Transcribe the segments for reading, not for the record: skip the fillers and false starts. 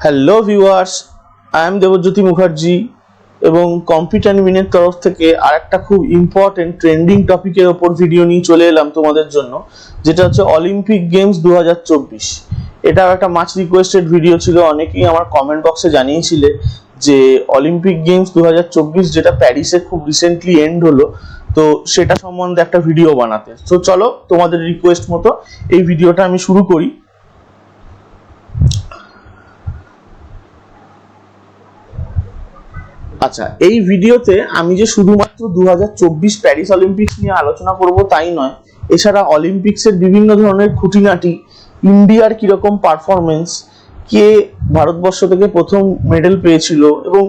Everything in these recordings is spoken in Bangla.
Hello viewers, I am Debjyoti Mukherjee এবং কম্পিউটার মিনের তরফ থেকে আরেকটা খুব ইম্পর্টেন্ট ট্রেন্ডিং টপিকের ওপর ভিডিও নিয়ে চলে এলাম তোমাদের জন্য, যেটা হচ্ছে অলিম্পিক গেমস 2024। এটা একটা মাচ রিকোয়েস্টেড ভিডিও ছিল। অনেকেই আমার কমেন্ট বক্সে জানিয়েছিলে যে অলিম্পিক গেমস 2024 যেটা প্যারিসে খুব রিসেন্টলি এন্ড হলো, তো সেটা সম্বন্ধে একটা ভিডিও বানাতে। তো চলো তোমাদের রিকোয়েস্ট মতো এই ভিডিওটা আমি শুরু করি। আচ্ছা, এই ভিডিওতে আমি যে শুধুমাত্র 2024 প্যারিস অলিম্পিক্স নিয়ে আলোচনা করব তাই নয়, এছাড়া অলিম্পিক্সের বিভিন্ন ধরনের খুঁটিনাটি, ইন্ডিয়ার কিরকম পারফরমেন্স, কে ভারতবর্ষ থেকে প্রথম মেডেল পেয়েছিল এবং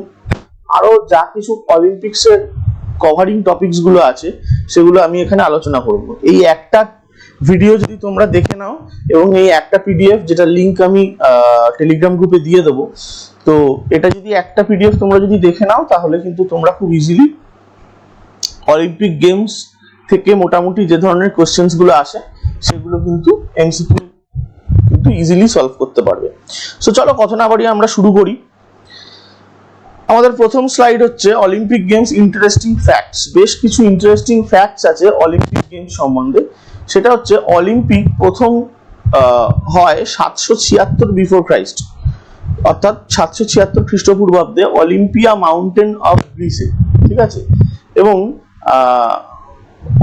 আরো যা কিছু অলিম্পিক্সের কভারিং টপিকস গুলো আছে সেগুলো আমি এখানে আলোচনা করব। এই একটা ভিডিও যদি তোমরা দেখে নাও এবং এই একটা পিডিএফ, যেটা লিংক আমি টেলিগ্রাম গ্রুপে দিয়ে দেবো, তো এটা যদি একটা পিডিএফ তোমরা যদি দেখে নাও তাহলে কিন্তু তোমরা খুব ইজিলি অলিম্পিক গেমস থেকে মোটামুটি যে ধরনের কোশ্চেন্স গুলো আসে সেগুলো কিন্তু এমসিকিউ কিন্তু ইজিলি সলভ করতে পারবে। সো চলো কথা না বাড়িয়ে আমরা শুরু করি। আমাদের প্রথম স্লাইড হচ্ছে অলিম্পিক গেমস ইন্টারেস্টিং ফ্যাক্টস। বেশ কিছু ইন্টারেস্টিং ফ্যাক্টস আছে অলিম্পিক গেমস সম্বন্ধে। সেটা হচ্ছে অলিম্পিক প্রথম হয় 776 বিফোর ক্রাইস্ট, অর্থাৎ 776 খ্রিস্টপূর্বাব্দে অলিম্পিয়া মাউন্টেন অফ গ্রিসে, ঠিক আছে। এবং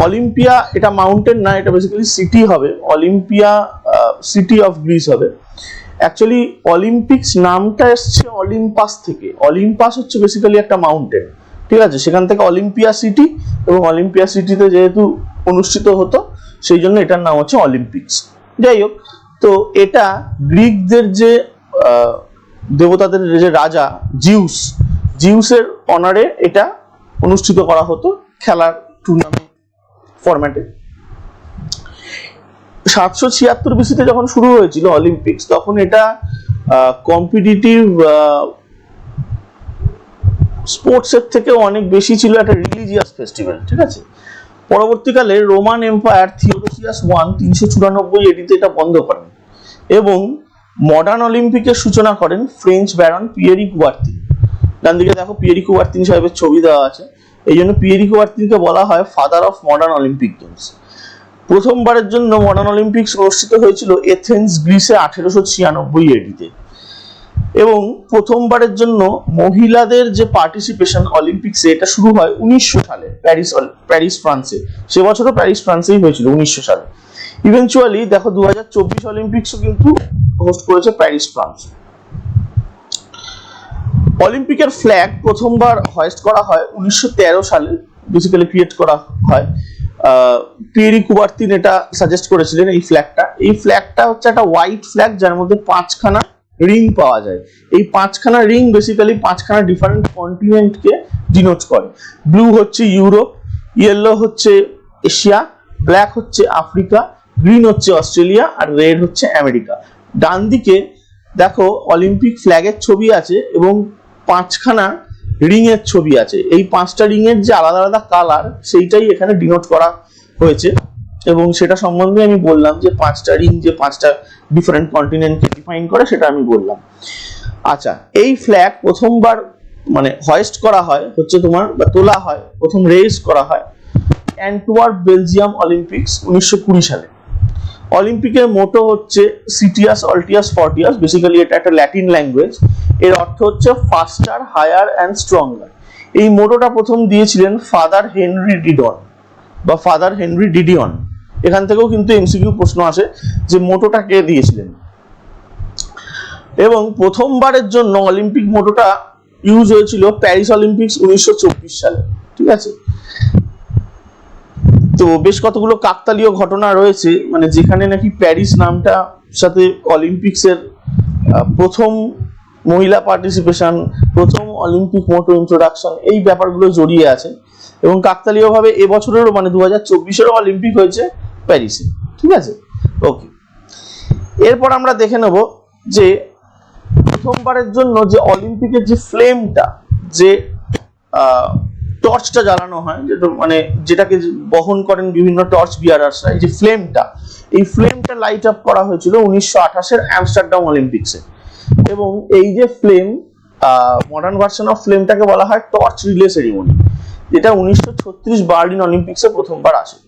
অলিম্পিয়া এটা মাউন্টেন না, এটা বেসিক্যালি সিটি হবে, অলিম্পিয়া সিটি অফ গ্রিস হবে। অ্যাকচুয়ালি অলিম্পিক্স নামটা এসছে অলিম্পাস থেকে। অলিম্পাস হচ্ছে বেসিক্যালি একটা মাউন্টেন, ঠিক আছে। সেখান থেকে অলিম্পিয়া সিটি, এবং অলিম্পিয়া সিটিতে যেহেতু অনুষ্ঠিত হতো সেই জন্য এটার নাম হচ্ছে অলিম্পিক্স। যাই হোক, তো এটা গ্রিকদের যে দেবতাদের যে রাজা জিউসের অনারে এটা অনুষ্ঠিত করা হতো খেলার টুর্নামেন্ট ফরম্যাটে। 776 বিসিতে যখন শুরু হয়েছিল অলিম্পিক্স, তখন এটা কম্পিটিটিভ স্পোর্টসের থেকে অনেক বেশি ছিল একটা রিলিজিয়াস ফেস্টিভ্যাল, ঠিক আছে। পরবর্তীকালে রোমান এম্পায়ার থিওডোসিয়াস 394 এডিতে এটা বন্ধ করেন এবং মডার্ন অলিম্পিকের সূচনা করেন ফ্রেঞ্চ ব্যারন পিয়েরি কুবার্তিন। ডান দিকে দেখো পিয়েরি কুবার্তিন সাহেবের ছবি দেওয়া আছে, এই জন্য পিয়েরি কুবার্তিনকে বলা হয় father of modern Olympic games. প্রথমবারের জন্য মডার্ন অলিম্পিক্স অনুষ্ঠিত হয়েছিল এথেন্স গ্রিসে 1896 এডিতে, এবং প্রথমবারের জন্য মহিলাদের যে পার্টিসিপেশন অলিম্পিক্সে এটা শুরু হয় 1900 সালে প্যারিস ফ্রান্সে। সে বছরও প্যারিস ফ্রান্সেই হয়েছিল 1900 সালে। ইভেনচুয়ালি দেখো 2024 অলিম্পিক্সও কিন্তু হোস্ট করেছে প্যারিস ফ্রান্স। অলিম্পিকের ফ্ল্যাগ প্রথমবার হয়েস্ট করা হয় 1913 সালে, বেসিক্যালি ক্রিয়েট করা হয়। পিয়েরি কুবার্তিন এটা সাজেস্ট করেছিলেন এই ফ্ল্যাগটা হচ্ছে একটা হোয়াইট ফ্ল্যাগ যার মধ্যে 5খানা রিং পাওয়া যায়। এই 5খানা রিং বেসিক্যালি 5খানা ডিফারেন্ট কন্টিনেন্টকে ডিনোট করে। ব্লু হচ্ছে ইউরোপ, ইয়েলো হচ্ছে এশিয়া, ব্ল্যাক হচ্ছে আফ্রিকা, গ্রিন হচ্ছে অস্ট্রেলিয়া, আর রেড হচ্ছে আমেরিকা। ডান দিকে দেখো অলিম্পিক ফ্ল্যাগের ছবি আছে এবং 5খানা রিং এর ছবি আছে। এই 5টা রিং এর যে আলাদা আলাদা কালার সেইটাই এখানে ডিনোট করা হয়েছে, এবং সেটা সম্বন্ধে আমি বললাম যে 5টা রিং যে 5টা ডিফারেন্ট কন্টিনেন্টকে ডিফাইন করে সেটা আমি বললাম। আচ্ছা, এই ফ্ল্যাগ প্রথমবার মানে হয়েস্ট করা হয় হচ্ছে তোমার বা তোলা হয়, প্রথম রেজ করা হয় অ্যান্টওয়ার্প বেলজিয়াম অলিম্পিক্স 1920 সালে। অলিম্পিকের মোটো হচ্ছে সিটিয়াস অল্টিয়াস ফর্টিয়াস, বেসিক্যালি এটা একটা ল্যাটিন ল্যাঙ্গুয়েজ। এর অর্থ হচ্ছে ফাস্টার, হায়ার অ্যান্ড স্ট্রঙ্গার। এই মোটোটা প্রথম দিয়েছিলেন ফাদার হেনরি ডিডিয়ন। এখান থেকেও কিন্তু এমসিকিউ প্রশ্ন আসে যে মোটোটা কে দিয়েছিলেন। এবং প্রথমবারের জন্য অলিম্পিক মোটোটা ইউজ হয়েছিল প্যারিস অলিম্পিক্স 1924 সালে, ঠিক আছে। তো বেশ কতগুলো কাকতালীয় ঘটনা রয়েছে, মানে যেখানে নাকি প্যারিস নামটা সাথে অলিম্পিক্সের প্রথম মহিলা পার্টিসিপেশন, প্রথম অলিম্পিক মোটো ইন্ট্রোডাকশন, এই ব্যাপারগুলো জড়িয়ে আছে। এবং কাকতালীয়ভাবে এবছরেরও মানে 2024-এরও অলিম্পিক হয়েছে প্যারিসে, ঠিক আছে। ওকে, এরপর আমরা দেখে নেব যে প্রথমবারের জন্য যে অলিম্পিকের যে ফ্লেমটা, যে টর্চটা জ্বালানো হয়, যেটা মানে যেটাকে বহন করেন বিভিন্ন টর্চ বিয়ারার্সরা, এই যে ফ্লেমটা, এই ফ্লেমটা লাইট আপ করা হয়েছিল 1928-এর অ্যামস্টারডাম অলিম্পিক্সে। এবং এই যে ফ্লেম, মডার্ন ভার্সন অফ ফ্লেমটাকে বলা হয় টর্চ রিলে সেরিমনি, যেটা 1936 বার্লিন অলিম্পিক্সে প্রথমবার আসে।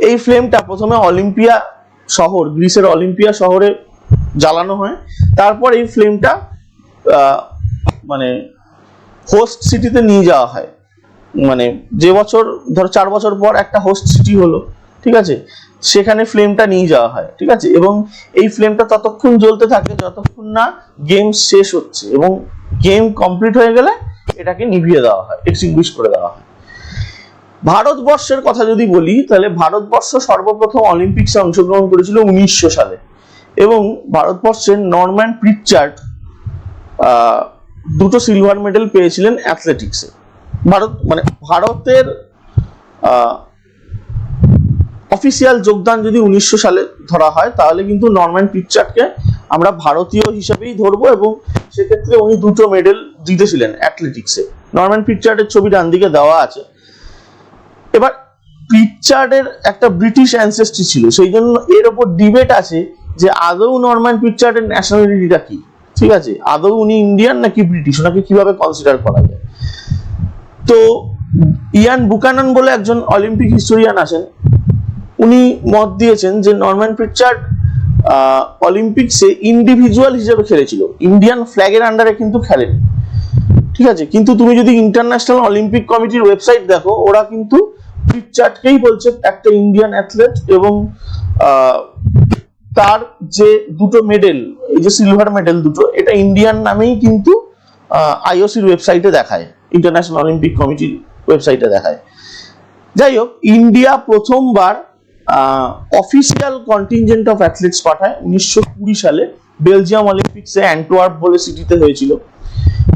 এই ফ্লেমটা প্রথমে অলিম্পিয়া শহর, গ্রিসের অলিম্পিয়া শহরে জ্বালানো হয়। তারপর এই ফ্লেমটা মানে হোস্ট সিটিতে নিয়ে যাওয়া হয়। মানে যে বছর ধরো 4 বছর পর একটা হোস্ট সিটি হলো, ঠিক আছে, সেখানে ফ্লেমটা নিয়ে যাওয়া হয়, ঠিক আছে। এবং এই ফ্লেমটা ততক্ষণ জ্বলতে থাকে যতক্ষণ না গেম শেষ হচ্ছে, এবং গেম কমপ্লিট হয়ে গেলে এটাকে নিভিয়ে দেওয়া হয়, এক্সটিংগুইশ করে দেওয়া হয়। ভারতবর্ষের কথা যদি বলি, তাহলে ভারতবর্ষ সর্বপ্রথম অলিম্পিক্সে অংশগ্রহণ করেছিল 1900 সালে, এবং ভারতবর্ষের নরম্যান প্রিটচার্ড 2টো সিলভার মেডেল পেয়েছিলেন অ্যাথলেটিক্সে। ভারতের অফিসিয়াল যোগদান যদি 1900 সালে ধরা হয়, তাহলে কিন্তু নরম্যান প্রিটচার্ডকে আমরা ভারতীয় হিসেবেই ধরবো, এবং সেক্ষেত্রে উনি 2টো মেডেল জিতেছিলেন অ্যাথলেটিক্সে। নরম্যান প্রিটচার্ডের ছবি ডান দিকে দেওয়া আছে। এবার প্রিটচার্ডের একটা ব্রিটিশ অ্যানসেস্ট্রি ছিল, সেই জন্য এর উপর ডিবেট আছে যে আদৌ নরম্যান প্রিটচার্ডের ন্যাশনালিটিটা কি, ঠিক আছে, আদৌ উনি ইন্ডিয়ান নাকি ব্রিটিশ, ওনাকে কিভাবে কনসিডার করা যায়। তো ইয়ান বুকানন বলে একজন অলিম্পিক হিস্টোরিয়ান আছেন, উনি মত দিয়েছেন যে নরম্যান প্রিটচার্ড অলিম্পিক্সে ইন্ডিভিজুয়াল হিসেবে খেলেছিল, ইন্ডিয়ান ফ্ল্যাগের আন্ডারে কিন্তু খেলেনি, ঠিক আছে। কিন্তু তুমি যদি ইন্টারন্যাশনাল অলিম্পিক কমিটির ওয়েবসাইট দেখো, ওরা কিন্তু প্রিটচার্ডকেই বলছে একটা ইন্ডিয়ান অ্যাথলেট, এবং তার যে 2টো মেডেল, এই যে সিলভার মেডেল 2টো, এটা ইন্ডিয়ান নামেই কিন্তু আইওসির ওয়েবসাইটে দেখায়, ইন্টারন্যাশনাল অলিম্পিক কমিটির ওয়েবসাইটে দেখায়। যাই হোক, ইন্ডিয়া প্রথমবার অফিসিয়াল কন্টিনজেন্ট অফ অ্যাথলেটস পাঠায় 1920 সালে বেলজিয়াম অলিম্পিক্সে অ্যান্টওয়ার্প বলে সিটিতে হয়েছিল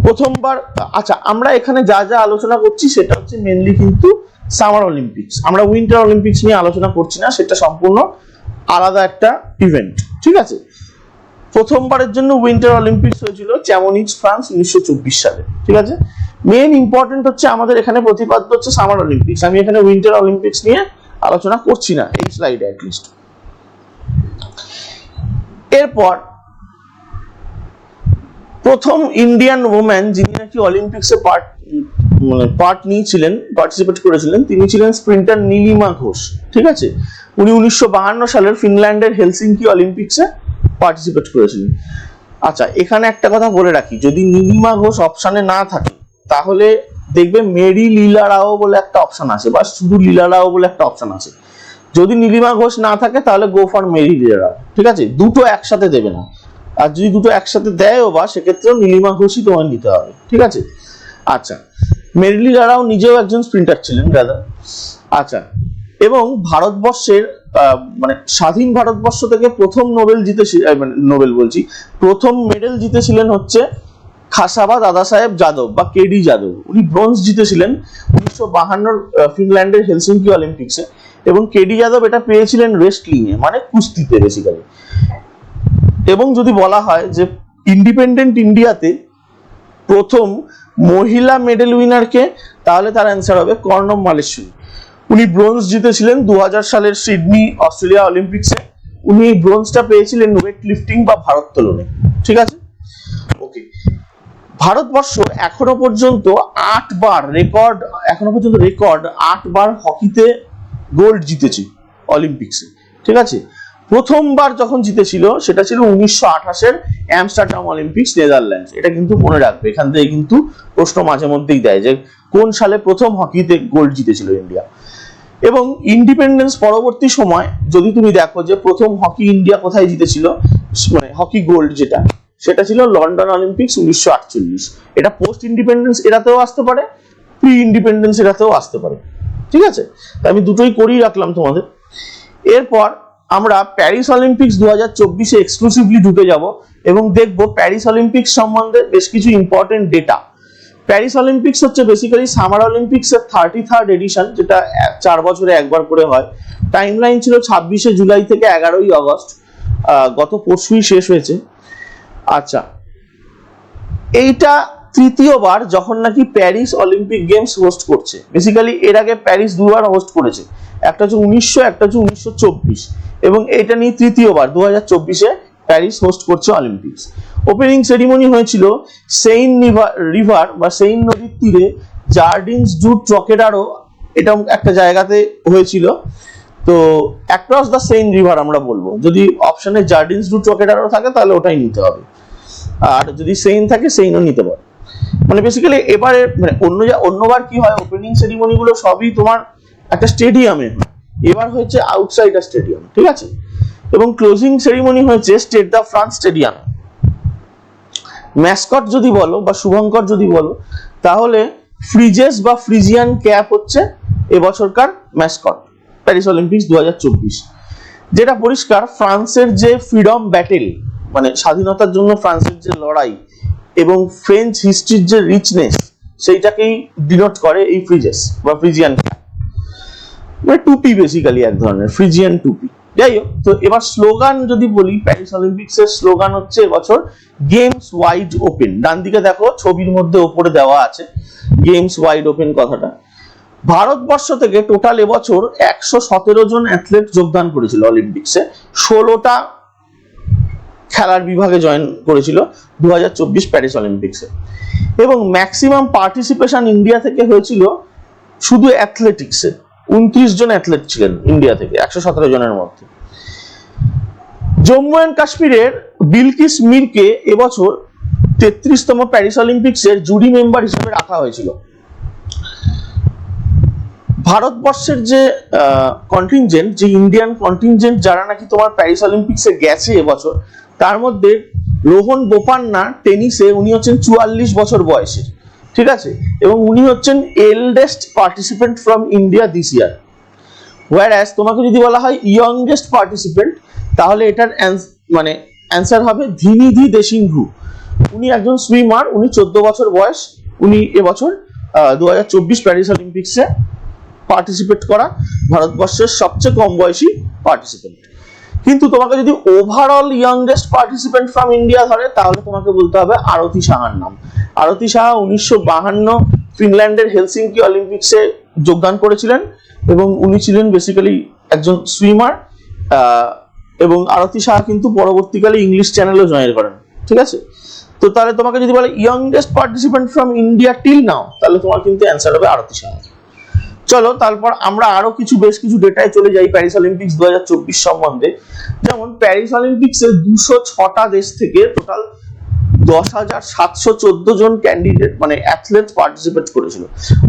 প্রথমবার। আচ্ছা, আমরা এখানে যা যা আলোচনা করছি সেটা হচ্ছে মেনলি কিন্তু সামার অলিম্পিক্স, আমরা উইন্টার অলিম্পিক্স নিয়ে আলোচনা করছি না, সেটা সম্পূর্ণ আলাদা একটা ইভেন্ট, ঠিক আছে। প্রথমবারের জন্য উইন্টার অলিম্পিক্স হয়েছিল চ্যামনিজ, ফ্রান্স 1924 সালে, ঠিক আছে। মেইন ইম্পর্টেন্ট হচ্ছে আমাদের এখানে প্রতিপাদ্য হচ্ছে সামার অলিম্পিক্স, আমি এখানে উইন্টার অলিম্পিক্স নিয়ে আলোচনা করছি না এই স্লাইডে অ্যাটলিস্ট। এরপর প্রথম ইন্ডিয়ান ওম্যান যিনি নাকি অলিম্পিক্সে পার্ট নিয়েছিলেন, পার্টিসিপেট করেছিলেন, তিনি ছিলেন স্প্রিন্টার নীলিমা ঘোষ, ঠিক আছে। উনি 1952 সালের ফিনল্যান্ডের হেলসিঙ্কি অলিম্পিক্সে পার্টিসিপেট করেছিলেন। আচ্ছা, এখানে একটা কথা বলে রাখি, যদি নীলিমা ঘোষ অপশনে না থাকে তাহলে দেখবে মেরি লীলা রাও বলে একটা অপশন আছে, বা শুধু লীলা রাও বলে একটা অপশন আছে। যদি নীলিমা ঘোষ না থাকে তাহলে গো ফর মেরি লীলা রাও, ঠিক আছে। দুটো একসাথে দেবে না, আর যদি দুটো একসাথে দেয়ও বা সেক্ষেত্রেও নীলিমা ঘোষই তোমার নিতে হবে, ঠিক আছে। আচ্ছা, মেরি লীলা রাও নিজেও একজন স্প্রিন্টার ছিলেন দাদা। আচ্ছা, এবং ভারতবর্ষের মানে স্বাধীন ভারতবর্ষ থেকে প্রথম প্রথম মেডেল জিতেছিলেন হচ্ছে খাসাবা দাদা সাহেব যাদব বা কেডি যাদব। উনি ব্রোঞ্জ জিতেছিলেন 1952 ফিনল্যান্ডের হেলসিঙ্কি অলিম্পিক্সে, এবং কেডি যাদব এটা পেয়েছিলেন রেসলিং এ, মানে কুস্তিতে বেসিক্যালি। এবং যদি বলা হয় যে ইন্ডিপেন্ডেন্ট ইন্ডিয়াতে প্রথম মহিলা মেডেল উইনারকে, তাহলে তার অ্যান্সার হবে কর্ণম মালেশ্বরী। উনি ব্রোঞ্জ জিতেছিলেন 2000 সালের সিডনি অস্ট্রেলিয়া অলিম্পিক্সে। উনি এই ব্রোঞ্জটা পেয়েছিলেন ওয়েট লিফটিং বা ভারোত্তোলনে, ঠিক আছে। ওকে, ভারতবর্ষ এখনো পর্যন্ত 8 বার রেকর্ড 8 বার হকিতে গোল্ড জিতেছে অলিম্পিক্সে, ঠিক আছে। প্রথমবার যখন জিতেছিল সেটা ছিল 1928 অ্যামস্টারডাম অলিম্পিক্স, নেদারল্যান্ডস। এটা কিন্তু মনে রাখবে, এখান থেকে কিন্তু প্রশ্ন মাঝে মধ্যেই দেয় যে কোন সালে প্রথম হকিতে গোল্ড জিতেছিল ইন্ডিয়া। এবং ইন্ডিপেন্ডেন্স পরবর্তী সময় যদি তুমি দেখো যে প্রথম হকি ইন্ডিয়া কোথায় জিতেছিল, মানে হকি গোল্ড যেটা, সেটা ছিল লন্ডন অলিম্পিক্স 1948। এটা পোস্ট ইন্ডিপেন্ডেন্স এরাতেও আসতে পারে, প্রি ইন্ডিপেন্ডেন্স এরাতেও আসতে পারে, ঠিক আছে। তাই আমি দুটোই করেই রাখলাম তোমাদের। এরপর আমরা প্যারিস অলিম্পিক্স 2024-এ এক্সক্লুসিভলি ঢুকে যাব এবং দেখব প্যারিস অলিম্পিক্স সম্বন্ধে বেশ কিছু ইম্পর্টেন্ট ডেটা। প্যারিস অলিম্পিক্স হচ্ছে বেসিক্যালি সামার অলিম্পিক্সের 33rd এডিশন, যেটা 4 বছরে একবার করে হয়। টাইম লাইন ছিল 26শে জুলাই থেকে 11ই আগস্ট, গত পরশুই শেষ হয়েছে। আচ্ছা, এইটা তৃতীয়বার যখন নাকি প্যারিস অলিম্পিক গেমস হোস্ট করছে। বেসিক্যালি এর আগে প্যারিস দুবার হোস্ট করেছে, একটা হচ্ছে 1900, একটা হচ্ছে 1924, এবং এটা নিয়ে তৃতীয়বার 2024-এ প্যারিস হোস্ট করছে অলিম্পিক্স। ওপেনিং সেরিমনি হয়েছিল সেইন রিভার বা সেইন নদীর তীরে জার্ডিনস ডু ট্রকেডারো, এটা একটা জায়গাতে হয়েছিল। তো অ্যাক্রস দ্য সেইন রিভার আমরা বলবো, যদি অপশনে জার্ডিনস ডু ট্রকেডারো থাকে তাহলে ওটাই নিতে হবে, আর যদি সেইন থাকে সেইনও নিতে পারো। মানে বেসিক্যালি এবারে মানে অন্যবার কি হয়, ওপেনিং সেরিমনি গুলো সবই তোমার একটা স্টেডিয়ামে, এবার হয়েছে আউটসাইডার স্টেডিয়াম, ঠিক আছে। এবং ক্লোজিং সেরিমনি হয়েছে Stade de France stadium. Mascot যদি বলো বা শুভঙ্কর যদি বলো, তাহলে ফ্রিজেস বা ফ্রিজিয়ান ক্যাপ হচ্ছে এবছরকার ম্যাসকট প্যারিস অলিম্পিক্স 2024। যেটা পরিষ্কার, ফ্রান্সের যে ফ্রিডম ব্যাটেল, মানে স্বাধীনতার জন্য ফ্রান্সের যে লড়াই এবং ফ্রেঞ্চ হিস্ট্রির যে রিচনেস, সেইটাকেই ডিনোট করে এই ফ্রিজেস বা ফ্রিজিয়ান ক্যাপ, মানে টুপি, বেসিক্যালি এক ধরনের ফ্রিজিয়ান টুপি। যাই হোক, তো এবার স্লোগান যদি বলি, প্যারিস অলিম্পিক্স এর স্লোগান হচ্ছে এবছর গেমস ওয়াইড ওপেন। ডান দিকে দেখো ছবির মধ্যে ওপরে দেওয়া আছে গেমস ওয়াইড ওপেন কথাটা। ভারতবর্ষ থেকে টোটাল এবছর 117 জন অ্যাথলেট যোগদান করেছিল অলিম্পিক্সে, 16টা খেলার বিভাগে জয়েন করেছিল 2024 প্যারিস অলিম্পিক্সে। এবং ম্যাক্সিমাম পার্টিসিপেশন ইন্ডিয়া থেকে হয়েছিল শুধু অ্যাথলেটিক্সে, 29 জন অ্যাথলেট ছিলেন ইন্ডিয়া থেকে 117 জনের মধ্যে। জম্মু অ্যান্ড কাশ্মীরের বিলকিস মিরকে এবছর 33তম প্যারিস অলিম্পিক্সের জুরি মেম্বার হিসেবে রাখা হয়েছিল। ভারতবর্ষের যে কন্টিনজেন্ট, যে ইন্ডিয়ান কন্টিনজেন্ট যারা নাকি তোমার প্যারিস অলিম্পিক্সে গেছে এবছর, তার মধ্যে রোহন বোপান্না টেনিসে, উনি হচ্ছেন 44 বছর বয়সের, ঠিক আছে, এবং উনি হচ্ছেন eldest participant from India this year. Whereas তোমাকে যদি বলা হয় ইয়ংগেস্ট পার্টিসিপেন্ট, তাহলে এটার মানে অ্যান্সার হবে ধিনিধি দেশিংঘু। উনি একজন সুইমার, উনি 14 বছর বয়স, উনি এবছর 2024 প্যারিস অলিম্পিক্সে পার্টিসিপেট করা ভারতবর্ষের সবচেয়ে কম বয়সী পার্টিসিপেন্ট। কিন্তু তোমাকে যদি overall youngest participant from India ধরে, তাহলে তোমাকে বলতে হবে আরতি সাহার নাম। আরতি সাহা 1952 ফিনল্যান্ডের হেলসিঙ্কি অলিম্পিক্সে যোগদান করেছিলেন এবং উনি ছিলেন বেসিক্যালি একজন সুইমার। এবং আরতি সাহা কিন্তু পরবর্তীকালে ইংলিশ চ্যানেলও জয়েন করেন, ঠিক আছে। তো তাহলে তোমাকে যদি বলে youngest participant from India till now, তাহলে তোমার কিন্তু অ্যান্সার হবে আরতি সাহা। চলো তারপর আমরা আরো বেশ কিছু ডেটায় চলে যাই প্যারিস অলিম্পিক্স 2024 সম্বন্ধে। যেমন প্যারিস অলিম্পিক্সে 206টা দেশ থেকে টোটাল 10,714 জন ক্যান্ডিডেট মানে অ্যাথলেট পার্টিসিপেট করেছিল।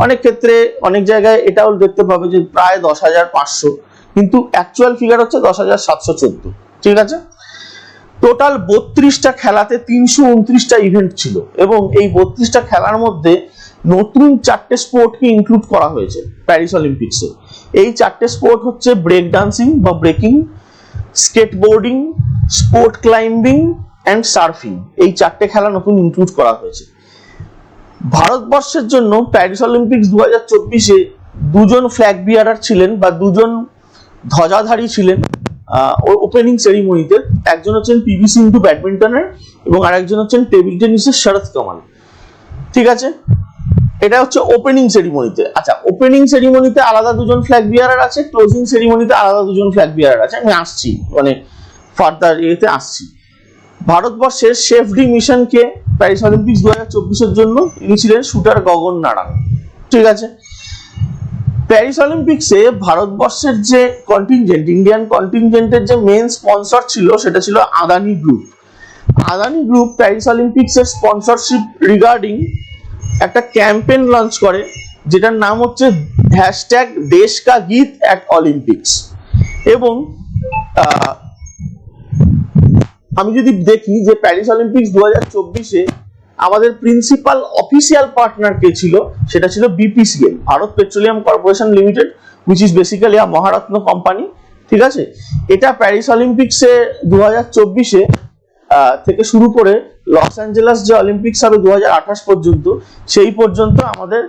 অনেক ক্ষেত্রে অনেক জায়গায় এটাও দেখতে পাবে যে প্রায় 10,500, কিন্তু অ্যাকচুয়াল ফিগার হচ্ছে 10,714, ঠিক আছে। টোটাল 32টা খেলাতে 329টা ইভেন্ট ছিল এবং এই 32টা খেলার মধ্যে নতুন 4টে স্পোর্টকে ইনক্লুড করা হয়েছে প্যারিস অলিম্পিক্সে। এই 4টে স্পোর্ট হচ্ছে ব্রেক ডান্সিং বা breaking, skateboarding, sport climbing and surfing. এই 4টে খেলা নতুন ইনক্লুড করা হয়েছে। ভারতবর্ষের জন্য প্যারিস অলিম্পিক্স 2024-এ 2জন ফ্ল্যাগ বিয়ারার ছিলেন বা 2জন ধ্বজাধারী ছিলেন ওপেনিং সেরিমনিতে। একজন হচ্ছেন পিভি সিন্ধু ব্যাডমিন্টনের এবং আরেকজন হচ্ছেন টেবিল টেনিসের শরৎ কামাল, ঠিক আছে। এটা হচ্ছে ওপেনিং সেরিমনিতে। আচ্ছা, ওপেনিং সেরিমনিতে আলাদা 2জন ফ্ল্যাগ বিয়ারার আছে, ক্লোজিং সেরিমনিতে আলাদা 2জন ফ্ল্যাগ বিয়ারার আছে। আমি আসছি, মানে ফার্দার এতে আসছি। ভারতবর্ষের শেফ ডি মিশনকে প্যারিস অলিম্পিক্স 2024-এর জন্য ইনি ছিলেন শুটার গগন নারাং, ঠিক আছে। প্যারিস অলিম্পিক্সে ভারতবর্ষের যে কন্টিনজেন্ট, ইন্ডিয়ান কন্টিনজেন্টের যে মেন স্পন্সর ছিল সেটা ছিল Adani group. Adani group Paris অলিম্পিক্সের স্পন্সরশিপ রিগার্ডিং একটা ক্যাম্পেইন লঞ্চ করে, যেটার নাম হচ্ছে #দেশ কা গীত এট অলিম্পিক্স। এবং আমি যদি দেখি যে প্যারিস অলিম্পিক্স 2024-এ আমাদের প্রিন্সিপাল অফিসিয়াল পার্টনার কে ছিল, সেটা ছিল BPCL, Bharat petroleum corporation limited, which is basically a Maharatna company, ঠিক আছে। এটা প্যারিস অলিম্পিক্সে 2024-এ থেকে শুরু করে লস অ্যাঞ্জেলাস যে অলিম্পিক্স হবে 2028 পর্যন্ত, সেই পর্যন্ত আমাদের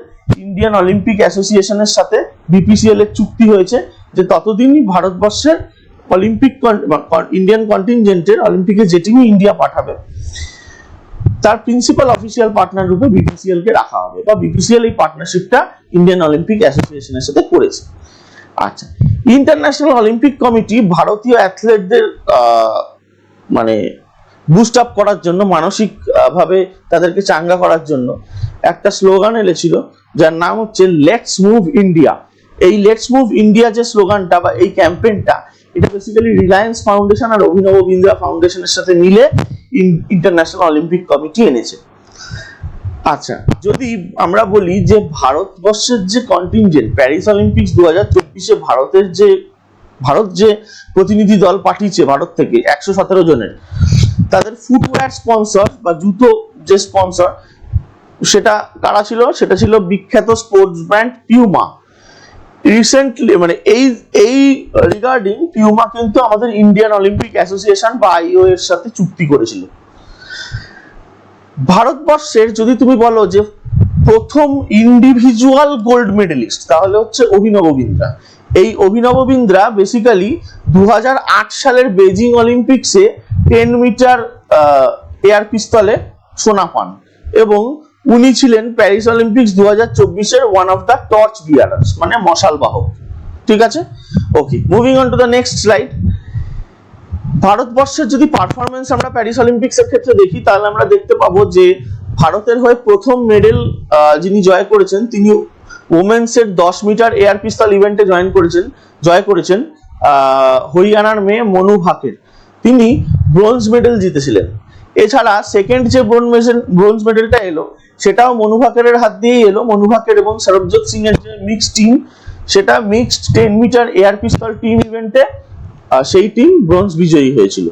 ইন্ডিয়ান অলিম্পিক অ্যাসোসিয়েশনের সাথে বিপিসিএল এর চুক্তি হয়েছে যে ততদিনই ভারতবর্ষের অলিম্পিক ইন্ডিয়ান কন্টিনজেন্টের অলিম্পিকে যে টিমই ইন্ডিয়া পাঠাবে তার প্রিন্সিপাল অফিসিয়াল পার্টনার রূপে বিপিসিএল কে রাখা হবে, বা বিপিসিএল এই পার্টনারশিপটা ইন্ডিয়ান অলিম্পিক অ্যাসোসিয়েশনের সাথে করেছে। আচ্ছা, ইন্টারন্যাশনাল অলিম্পিক কমিটি ভারতীয় অ্যাথলেটদের মানে বুস্ট আপ করার জন্য, মানসিক ভাবে তাদেরকে চাঙ্গা করার জন্য একটা স্লোগান এনেছিল যার নাম হচ্ছে লেটস মুভ ইন্ডিয়া। এই লেটস মুভ ইন্ডিয়া যে স্লোগানটা বা এই ক্যাম্পেইনটা, এটা বেসিক্যালি রিলায়েন্স ফাউন্ডেশন আর অভিনব বিন্দ্রা ফাউন্ডেশনের সাথে মিলে ইন্টারন্যাশনাল অলিম্পিক কমিটি এনেছে। আচ্ছা, যদি আমরা বলি যে ভারতবর্ষের যে কন্টিনজেন্ট প্যারিস অলিম্পিক্স 2024-এ ভারত যে প্রতিনিধি দল পাঠিয়েছে ভারত থেকে 117 জনের, তাদের ফুটওয়্যার স্পন্সর বা জুতো যে স্পন্সর সেটা কারা ছিল? সেটা ছিল বিখ্যাত স্পোর্টস ব্র্যান্ড পিউমা। রিসেন্টলি মানে এই রিগার্ডিং পিউমা কিন্তু আমাদের ইন্ডিয়ান অলিম্পিক অ্যাসোসিয়েশন বা আইও এর সাথে চুক্তি করেছিল। ভারতবর্ষের যদি তুমি বলো যে প্রথম ইন্ডিভিজুয়াল গোল্ড মেডেলিস্ট, তাহলে হচ্ছে অভিনব বিন্দ্রা। এই অভিনব বিন্দ্রা বেসিক্যালি 2008 সালের বেজিং অলিম্পিক্সে 10 মিটার এয়ার পিস্তলে সোনা পান এবং উনি ছিলেন প্যারিস অলিম্পিক্স 2024-এর one of the torch bearers, মানে মশাল বাহক। ঠিক আছে, okay, moving on to the next slide. ভারতবর্ষের যদি পারফরমেন্স আমরা প্যারিস অলিম্পিক্স এর ক্ষেত্রে দেখি, তাহলে আমরা দেখতে পাবো যে ভারতের হয়ে প্রথম মেডেল যিনি জয় করেছেন, তিনি ওমেন্স এর 10 মিটার এয়ার পিস্তল ইভেন্টে জয় করেছেন হরিয়ানার মেয়ে মনু ভাকের। তিনি ব্রোঞ্জ মেডেল জিতেছিলেন। এছাড়া সেকেন্ড যে ব্রোঞ্জ মেডেলটা এলো, সেটাও মনু ভাকেরের হাত দিয়েই এলো। মনু ভাকের এবং সরবজোৎ সিং এর যে মিক্সড টিম, সেটা mixed 10 metre air pistol team ইভেন্টে সেই টিম ব্রোঞ্জ বিজয়ী হয়েছিল।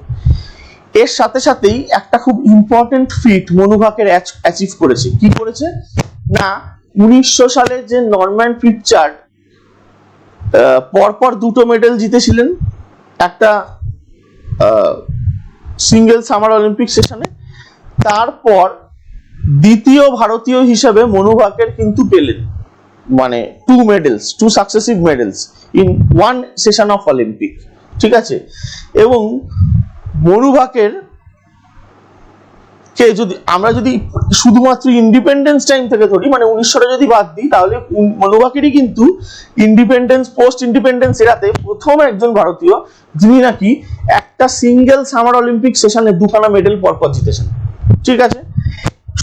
এর সাথে সাথেই একটা খুব important feat Manu Bhaker achieve করেছে। কি করেছে না, 1900 সালে যে নরম্যান ফিটচার্ড পরপর দুটো মেডেল জিতেছিলেন একটা সিঙ্গেল সামার অলিম্পিক সেশনে, তারপর দ্বিতীয় ভারতীয় হিসেবে মনু ভাকের কিন্তু পেলেন মানে 2 successive medals in one session of Olympic. ঠিক আছে, এবং মনু ভাকের কে আমরা যদি শুধুমাত্র ইন্ডিপেন্ডেন্স টাইম থেকে ধরি, মানে 1900টা যদি বাদ দিই, তাহলে মনু ভাকেরই কিন্তু পোস্ট ইন্ডিপেন্ডেন্স এরাতে প্রথম একজন ভারতীয় যিনি নাকি একটা সিঙ্গেল সামার অলিম্পিক সেশনে দুখানা মেডেল পরপর জিতেছেন। ঠিক আছে,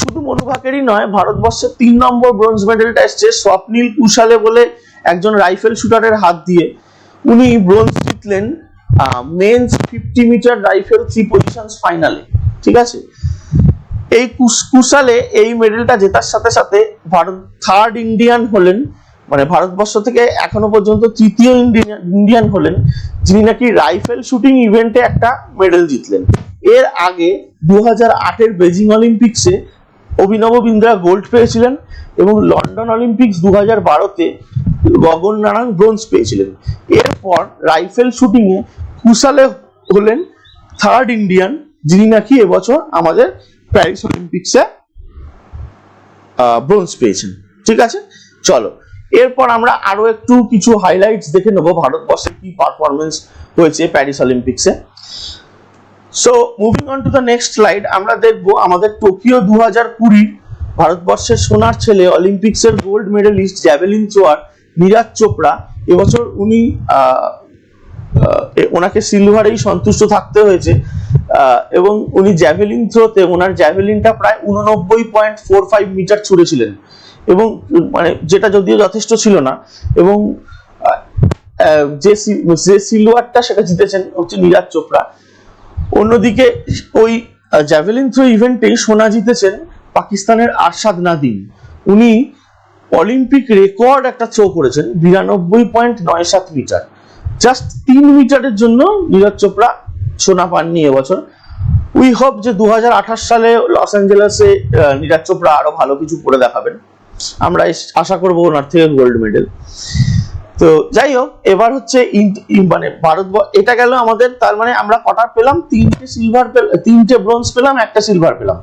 শুধু মনু ভাকেরই নয়, ভারতবর্ষের 3 নম্বর ব্রোঞ্জ মেডেলটা এসছে স্বপ্নীল কুশালে বলে একজন রাইফেল শুটারের হাত দিয়ে। উনি ব্রোঞ্জ জিতলেন মেন্স 50 মিটার রাইফেল 3 পজিশনস ফাইনালে। ঠিক আছে, এই কুশালে এই মেডেলটা জেতার সাথে সাথে ভারত থার্ড ইন্ডিয়ান হলেন, মানে ভারতবর্ষ থেকে এখনো পর্যন্ত তৃতীয় ইন্ডিয়ান হলেন যিনি নাকি রাইফেল শুটিং ইভেন্টে একটা মেডেল জিতলেন। এর আগে 2008-এর বেজিং অলিম্পিক্সে অভিনব বিন্দ্রা গোল্ড পেয়েছিলেন এবং লন্ডন অলিম্পিক্স 2012-তে গগন নারাং ব্রোঞ্জ পেয়েছিলেন। এরপর রাইফেল শুটিং এ কুশালে হলেন থার্ড ইন্ডিয়ান যিনি নাকি এবছর আমাদের প্যারিস অলিম্পিক্সে ব্রোঞ্জ পেয়েছেন। ঠিক আছে, চলো এরপর আমরা আরো একটু কিছু হাইলাইটস দেখে নেবো ভারতবর্ষের কি পারফরমেন্স হয়েছে প্যারিস অলিম্পিক্সে। So moving on to the next slide, আমরা দেখবো আমাদের টোকিও 2020 ভারতবর্ষের সোনার ছেলে অলিম্পিক্সের gold medallist javelin thrower Neeraj Chopra. এবছর ওনাকে সিলভারেই সন্তুষ্ট থাকতে হয়েছে এবং উনি জ্যাভেলিন থ্রোতে ওনার জ্যাভেলিনটা প্রায় 89.45 মিটার ছুঁড়েছিলেন এবং মানে যেটা যদিও যথেষ্ট ছিল না, এবং যে সিলভারটা সেটা জিতেছেন হচ্ছে নীরাজ চোপড়া। অন্যদিকে ওই জ্যাভেলিন থ্রো ইভেন্টেই সোনা জিতেছেন পাকিস্তানের আরশাদ নাদিম। উনি অলিম্পিক রেকর্ড একটা থ্রো করেছেন 92.97 মিটার। জাস্ট 3 মিটারের জন্য নীরাজ চোপড়া সোনা পাননি এবছর। উই হোপ যে 2028 সালে লস অ্যাঞ্জেলেসে নীরাজ চোপড়া আরো ভালো কিছু করে দেখাবেন, আমরা আশা করবো ওনার থেকে গোল্ড মেডেল। তো যাই হোক, এবার হচ্ছে মানে এটা গেল আমাদের, তার মানে আমরা কটা পেলাম? 3টে ব্রোঞ্জ পেলাম, একটা সিলভার পেলাম।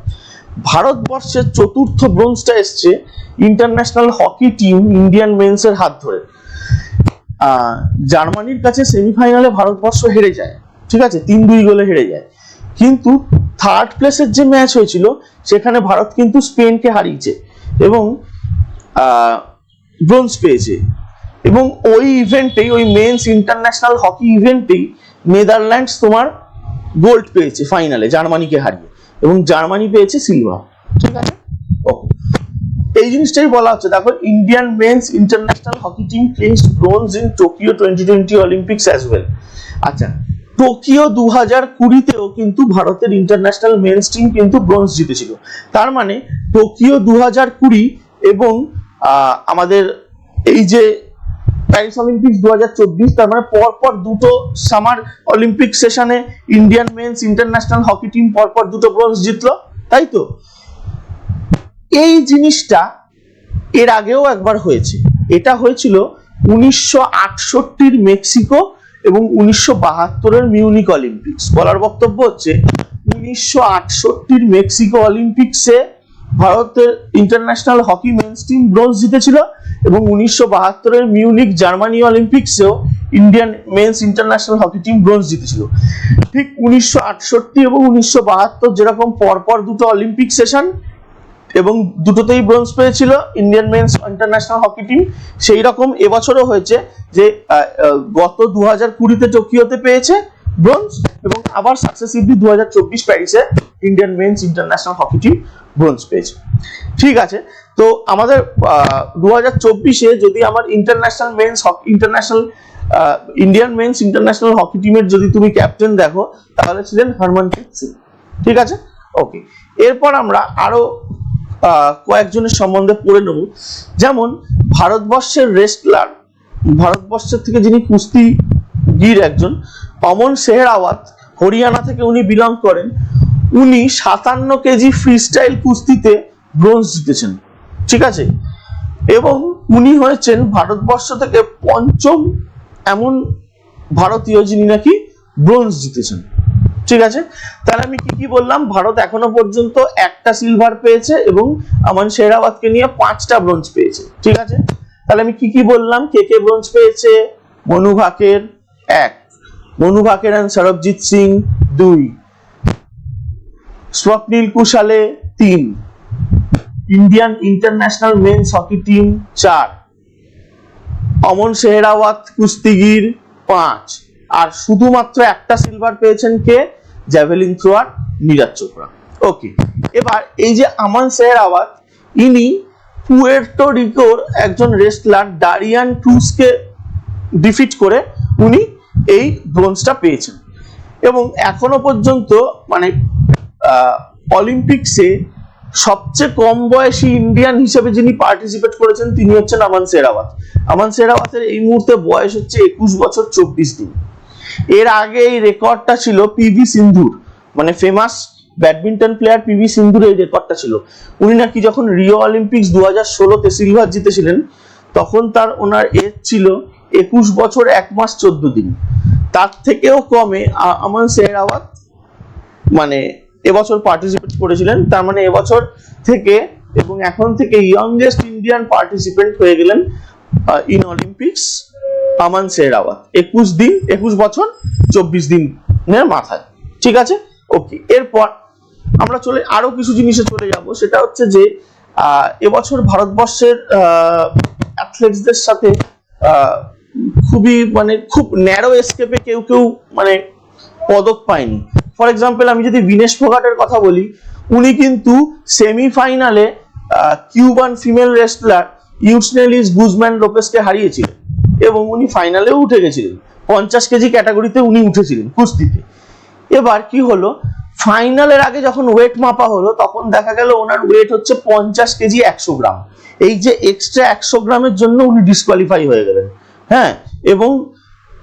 ভারতবর্ষের চতুর্থ ব্রোঞ্জটা এসছে international hockey team Indian men's এর হাত ধরে। জার্মানির কাছে সেমিফাইনালে ভারতবর্ষ হেরে যায়। ঠিক আছে, 3-2 গোলে হেরে যায়, কিন্তু থার্ড প্লেসের যে ম্যাচ হয়েছিল সেখানে ভারত কিন্তু স্পেনকে হারিয়েছে এবং ব্রোঞ্জ পেয়েছে। এবং ওই ইভেন্টেই, ওই মেন্স ইন্টারন্যাশনাল হকি ইভেন্টেই নেদারল্যান্ডস তোমার গোল্ড পেয়েছে ফাইনালে জার্মানিকে হারিয়ে, এবং জার্মানি পেয়েছে সিলভার। ঠিক আছে, এই জিনিসটাই বলা হচ্ছে। দেখো, Indian men's international hockey team clinched bronze in Tokyo 2020 Olympics as well. আচ্ছা, টোকিও 2020-তেও কিন্তু ভারতের ইন্টারন্যাশনাল মেন্স টিম কিন্তু ব্রোঞ্জ জিতেছিল। তার মানে টোকিও 2020 এবং আমাদের এই যে প্যারিস অলিম্পিক্স 2024, তার মানে পরপর দুটো সামার অলিম্পিক সেশনে Indian men's international hockey team পরপর দুটো ব্রোঞ্জ জিতলো, তাই তো? এই জিনিসটা এর আগেও একবার হয়েছে। এটা হয়েছিল 1968-র মেক্সিকো এবং 1972-এর মিউনিক অলিম্পিক্স। বলার বক্তব্য হচ্ছে 1968-র মেক্সিকো অলিম্পিক্সে ভারতের international hockey men's team bronze জিতেছিল, এবং 1972-এর মিউনিক জার্মানি অলিম্পিক্সেও Indian men's international hockey team bronze জিতেছিল। ঠিক 1968 এবং 1972 যেরকম পরপর দুটো অলিম্পিক সেশন এবং দুটোতেই ব্রোঞ্জ পেয়েছিল Indian men's international hockey team, সেই রকম এবছরও হয়েছে যে গত 2020-তে টোকিওতে পেয়েছে ব্রোঞ্জ, এবং আবার সাকসেসিভলি 2024 প্যারিসে Indian men's international hockey team bronze পেয়েছে। ঠিক আছে, তো আমাদের 2024-এ যদি আমার international men's hockey Indian men's international hockey টিমের যদি তুমি ক্যাপ্টেন দেখো, তাহলে ছিলেন হরমনপ্রীত সিং। ঠিক আছে, ওকে। এরপর আমরা আরো কয়েকজনের সম্বন্ধে পড়ে নেব। যেমন ভারতবর্ষের রেসলার, ভারতবর্ষের থেকে যিনি কুস্তিগির একজন, অমন শেহরাওয়াত, হরিয়ানা থেকে উনি বিলং করেন। উনি 57 কেজি ফ্রি স্টাইল কুস্তিতে ব্রোঞ্জ জিতেছেন। ঠিক আছে, এবং উনি হয়েছেন ভারতবর্ষ থেকে পঞ্চম এমন ভারতীয় যিনি নাকি ব্রোঞ্জ জিতেছেন। ঠিক আছে, তাহলে আমি কি কি বললাম? ভারত এখনো পর্যন্ত একটা সিলভার পেয়েছে এবং আমান শেহরাওয়াতকে নিয়ে 5টা ব্রোঞ্জ পেয়েছে। ঠিক আছে, তাহলে আমি কি কি বললাম? কে কে ব্রোঞ্জ পেয়েছে? Manu Bhaker 1, Manu Bhaker and Sarabjot Singh 2, Swapnil Kusale 3, Indian international men's hockey team 4, Aman Sehrawat কুস্তিগির 5, আর শুধুমাত্র একটা সিলভার পেয়েছেন কে? Javelin thrower Neeraj Chopra. Okay, এবার এই যে আমান শেহরাওয়াত, ইনি পুয়ের্তো রিকোর একজন রেসলার ডারিয়ান ক্রুজকে ডিফিট করে উনি এই ব্রোঞ্জটা পেয়েছেন, এবং এখনো পর্যন্ত মানে অলিম্পিক্সে সবচেয়ে কম বয়সী ইন্ডিয়ান হিসেবে যিনি পার্টিসিপেট করেছেন তিনি হচ্ছেন আমান শেহরাওয়াত। আমান শেহরাওয়াতের এই মুহূর্তে বয়স হচ্ছে 21 বছর 24 দিন। এর আগে এই রেকর্ডটা ছিল পিভি সিন্ধুর, মানে ফেমাস ব্যাডমিন্টন প্লেয়ার পিভি সিন্ধুর এই রেকর্ডটা ছিল। উনি নাকি যখন রিও অলিম্পিক্স 2016-তে সিলভার জিতেছিলেন, তখন ওনার এজ ছিল 21 বছর 1 মাস 14 দিন। তার থেকেও কমে আমান শেহরাওয়াত মানে এবছর পার্টিসিপেট করেছিলেন। তার মানে এবছর থেকে এবং এখন থেকে ইয়ংগেস্ট ইন্ডিয়ান পার্টিসিপেন্ট হয়ে গেলেন ইন অলিম্পিক্স আমান শেহরাওয়াত, 21 বছর 24 দিনের মাথায়। ঠিক আছে, ওকে। এরপর আমরা আরো কিছু জিনিসে চলে যাব। সেটা হচ্ছে যে এবছর ভারতবর্ষের অ্যাথলেটসদের সাথে খুবই মানে খুব ন্যারো এসকেপে কেউ কেউ মানে পদক পায়নি। ফর এক্সাম্পল, আমি যদি বিনেশ ফোগাটের কথা বলি, উনি কিন্তু সেমিফাইনালে Cuban female wrestler Yusneylys Guzman লোপেসকে হারিয়েছিলেন, এবং উনি ফাইনালেও উঠে গেছিলেন। 50 কেজি ক্যাটাগরিতে উনি উঠেছিলেন কুস্তিতে। এবার কি হলো, ফাইনালের আগে যখন ওয়েট মাপা হলো, তখন দেখা গেল ওনার ওয়েট হচ্ছে 50 কেজি 100 গ্রাম। এই যে এক্সট্রা 100 গ্রামের জন্য উনি ডিসকোয়ালিফাই হয়ে গেলেন। হ্যাঁ, এবং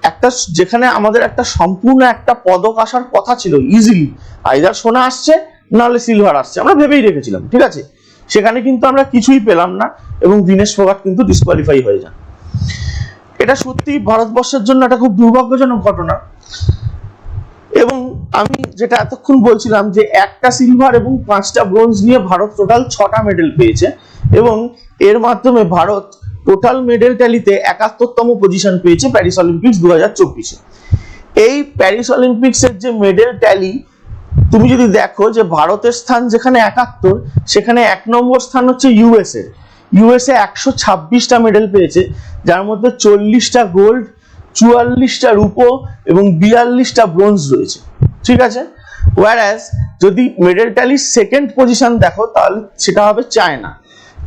একটা যেখানে আমাদের একটা সম্পূর্ণ একটা পদক আসার কথা ছিল ইজিলি, আইদার সোনা আসছে নাহলে সিলভার আসছে, আমরা ভেবেই রেখেছিলাম। ঠিক আছে, সেখানে কিন্তু আমরা কিছুই পেলাম না, এবং বিনেশ ফোগাট কিন্তু ডিসকোয়ালিফাই হয়ে যান। এটা সত্যি ভারতবর্ষের জন্য একটা খুব দুর্ভাগ্যজনক ঘটনা। এবং আমি যেটা এতক্ষণ বলছিলাম যে একটা সিলভার এবং 5টা ব্রোঞ্জ নিয়ে ভারত টোটাল 6টা মেডেল পেয়েছে, এবং এর মাধ্যমে ভারত টোটাল মেডেল ট্যালিতে 71তম পজিশন পেয়েছে প্যারিস অলিম্পিক্স 2024-এ। এই প্যারিস অলিম্পিক্সের যে মেডেল ট্যালি, তুমি যদি দেখো যে ভারতের স্থান যেখানে 71, সেখানে 1 নম্বর স্থান হচ্ছে ইউএসএ। 126টা মেডেল পেয়েছে, যার মধ্যে 40টা গোল্ড, 44টা রূপো এবং 42টা ব্রোঞ্জ রয়েছে। ঠিক আছে। ওয়ারাস যদি মেডেল ট্যালির সেকেন্ড পজিশন দেখো তাহলে সেটা হবে চায়না।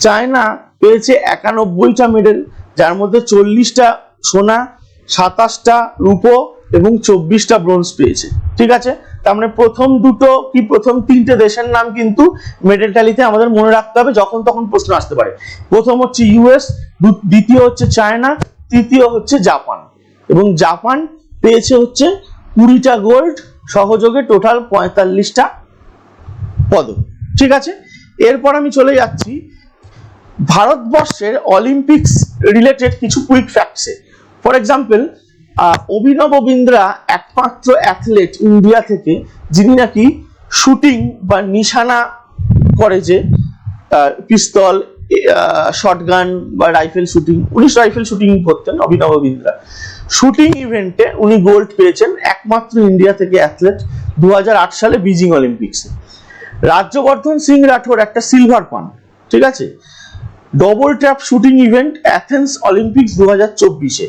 চায়না পেয়েছে 91টা মেডেল, যার মধ্যে 40টা সোনা, 27টা রূপো এবং 24টা ব্রোঞ্জ পেয়েছে। ঠিক আছে, তার মানে প্রথম দুটো কি প্রথম তিনটে দেশের নাম কিন্তু মেডেল ট্যালিতে আমাদের মনে রাখতে হবে, যখন তখন প্রশ্ন আসতে পারে। প্রথম হচ্ছে ইউএস, দ্বিতীয় হচ্ছে চায়না, তৃতীয় হচ্ছে জাপান। এবং জাপান পেয়েছে হচ্ছে 20টা গোল্ড, সহযোগে টোটাল 45টা পদক। ঠিক আছে, এরপর আমি চলে যাচ্ছি ভারতবর্ষের অলিম্পিক্স রিলেটেড কিছু কুইক ফ্যাক্টসে। ফর এক্সাম্পল, অভিনব বিন্দ্রা একমাত্র অ্যাথলেট ইন্ডিয়া থেকে যিনি নাকি শুটিং বা নিশানা করে, যে পিস্তল, শটগান বা রাইফেল শুটিং, উনি রাইফেল শুটিং করতেন অভিনব বিন্দ্রা। শুটিং ইভেন্টে উনি গোল্ড পেয়েছেন, একমাত্র ইন্ডিয়া থেকে অ্যাথলেট 2008 সালে বিজিং অলিম্পিক্সে। রাজ্যবর্ধন সিং রাঠোর একটা সিলভার পান। ঠিক আছে, double trap shooting event Athens Olympics 2024-এ।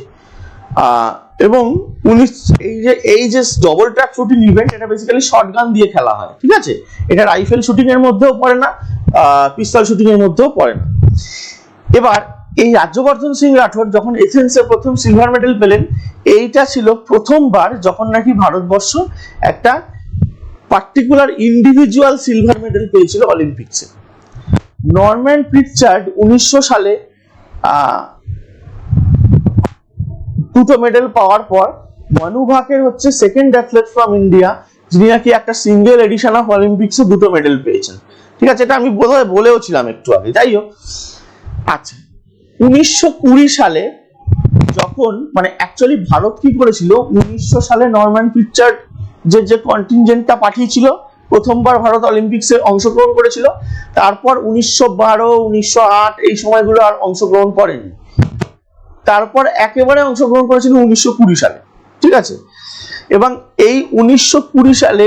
এবং উনি এই যে ডবল ট্র্যাপ শুটিং ইভেন্ট, এটা বেসিক্যালি শটগান দিয়ে খেলা হয়। ঠিক আছে, এটা রাইফেল শুটিং এর মধ্যেও পড়ে না, পিস্তল শুটিং এর মধ্যেও পড়ে না। এবার এই রাজ্যবর্ধন সিং রাঠোর যখন এথেন্সে প্রথম সিলভার মেডেল পেলেন, এইটা ছিল প্রথমবার যখন নাকি ভারতবর্ষ একটা পার্টিকুলার ইন্ডিভিজুয়াল সিলভার মেডেল পেয়েছিল অলিম্পিক্সে। নরম্যান প্রিটচার্ড 1900 সালে দুটো মেডেল পাওয়ার পর মনু ভাকের হচ্ছে সেকেন্ড অ্যাথলেট ফ্রম ইন্ডিয়া যিনি নাকি একটা সিঙ্গেল এডিশন অফ অলিম্পিক্সে দুটো মেডেল পেয়েছেন। ঠিক আছে, এটা আমি বোধহয় বলেও ছিলাম একটু আগে। যাই হোক, আচ্ছা, 1920 সালে যখন মানে অ্যাকচুয়ালি ভারত কি করেছিল, 1900 সালে নরম্যান প্রিটচার্ড যে কন্টিনজেন্টটা পাঠিয়েছিল, প্রথমবার ভারত অলিম্পিক্সে অংশগ্রহণ করেছিল। তারপর 1912, 1908 এই সময়গুলো আর অংশগ্রহণ করেনি। তারপর একেবারে অংশগ্রহণ করেছিল 1920 সালে। ঠিক আছে, এবং এই 1920 সালে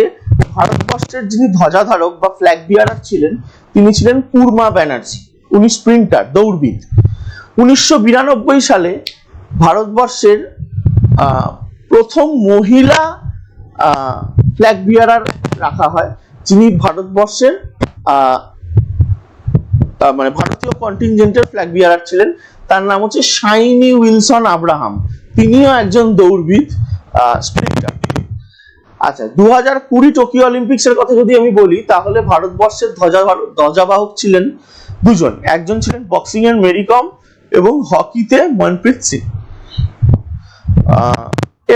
ভারতবর্ষের যিনি ধ্বজাধারক বা ফ্ল্যাগ বিয়ারার ছিলেন, তিনি ছিলেন পুরমা ব্যানার্জি। উনি স্প্রিন্টার, দৌড়বিদ। 1992 সালে ভারতবর্ষের প্রথম মহিলা ফ্ল্যাগ বিয়ারার রাখা হয়, যিনি ভারতবর্ষের মানে ভারতীয় কন্টিনজেন্টের ফ্ল্যাগ বিয়ারার ছিলেন। তার নাম হচ্ছে শাইনি উইলসন আব্রাহাম। তিনিও একজন দৌড়বিদ, স্প্রিন্টার। আচ্ছা, 2020 টোকিও অলিম্পিক্স এর কথা যদি আমি বলি, তাহলে ভারতবর্ষের ধ্বজাবাহক ছিলেন দুজন। একজন ছিলেন বক্সিং এর মেরি কম এবং হকিতে মনপ্রীত সিং।